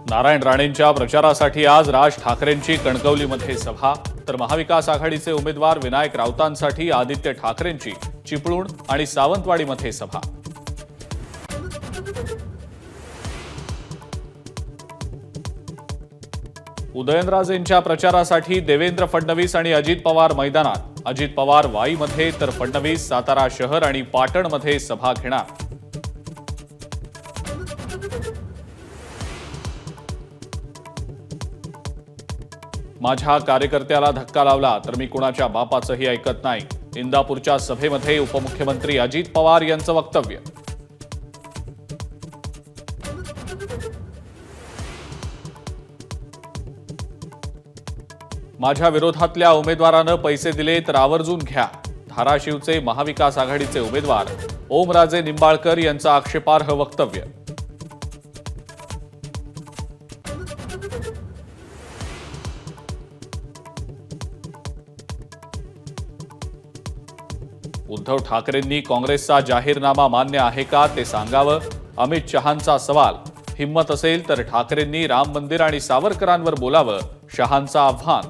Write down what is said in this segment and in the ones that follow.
नारायण राणेंच्या प्रचारासाठी आज राज ठाकरेंची कणकवलीमध्ये सभा, तर महाविकास आघाडीचे उमेदवार विनायक राऊतांसाठी आदित्य ठाकरेंची चिपळूण आणि सावंतवाडीमध्ये सभा. उदयनराजेंच्या प्रचारासाठी देवेंद्र फडणवीस आणि अजित पवार मैदानात. अजित पवार वाईमध्ये तर फडणवीस सातारा शहर आणि पाटणमध्ये सभा घेणार. माझ्या कार्यकर्त्याला धक्का लावला तर मी कुणाच्या बापाचंही ऐकत नाही. इंदापूरच्या सभेमध्ये उपमुख्यमंत्री अजित पवार यांचं वक्तव्य. माझ्या विरोधातल्या उमेदवारानं पैसे दिले तर आवर्जून घ्या. धाराशिवचे महाविकास आघाडीचे उमेदवार ओमराजे निंबाळकर यांचं आक्षेपार्ह वक्तव्य. उद्धव ठाकरेंनी काँग्रेसचा जाहीरनामा मान्य आहे का ते सांगावं. अमित शहांचा सवाल. हिम्मत असेल तर ठाकरेंनी राम मंदिर आणि सावरकरांवर बोलावं, शहांचं आव्हान.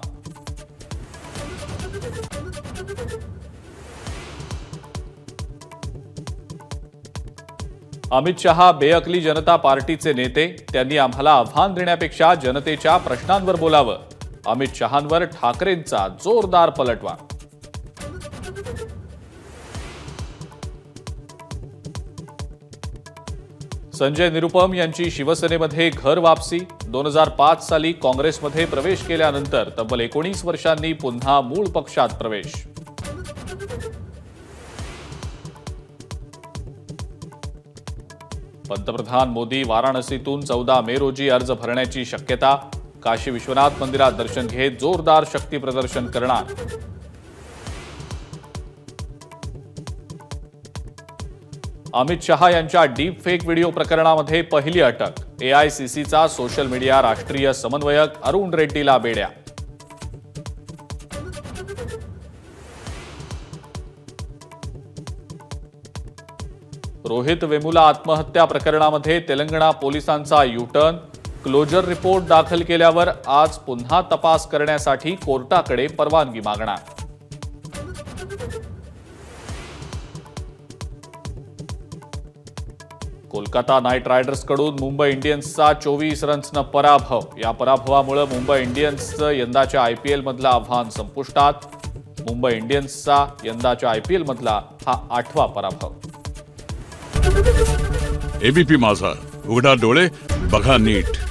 अमित शहा बेअकली जनता पार्टीचे नेते, त्यांनी आम्हाला आव्हान देण्यापेक्षा जनतेच्या प्रश्नांवर बोलावं. अमित शहांवर ठाकरेंचा जोरदार पलटवार. संजय निरुपम यांची शिवसेनेमध्ये घर वापसी. 2005 साली काँग्रेसमध्ये प्रवेश केल्यानंतर तब्बल 19 वर्षांनी पुन्हा मूळ पक्षात प्रवेश. पंतप्रधान मोदी वाराणसीतून 14 मे रोजी अर्ज भरण्याची शक्यता. काशी विश्वनाथ मंदिरात दर्शन घेत जोरदार शक्ती प्रदर्शन करणार. अमित शहा यांच्या डीप फेक व्हिडिओ प्रकरणामध्ये पहिली अटक. एआयसीसीचा सोशल मीडिया राष्ट्रीय समन्वयक अरुण रेड्डीला बेड्या. रोहित वेमुला आत्महत्या प्रकरणामध्ये तेलंगणा पोलिसांचा युटर्न. क्लोजर रिपोर्ट दाखल केल्यावर आज पुन्हा तपास करण्यासाठी कोर्टाकडे परवानगी मागणार. कोलकाता नाईट रायडर्सकडून मुंबई इंडियन्सचा 24 रन्सनं पराभव. या पराभवामुळे मुंबई इंडियन्सचं यंदाच्या आयपीएलमधलं आव्हान संपुष्टात. मुंबई इंडियन्सचा यंदाच्या आयपीएलमधला हा 8वा पराभव. एबीपी माझा, उघडा डोळे बघा नीट.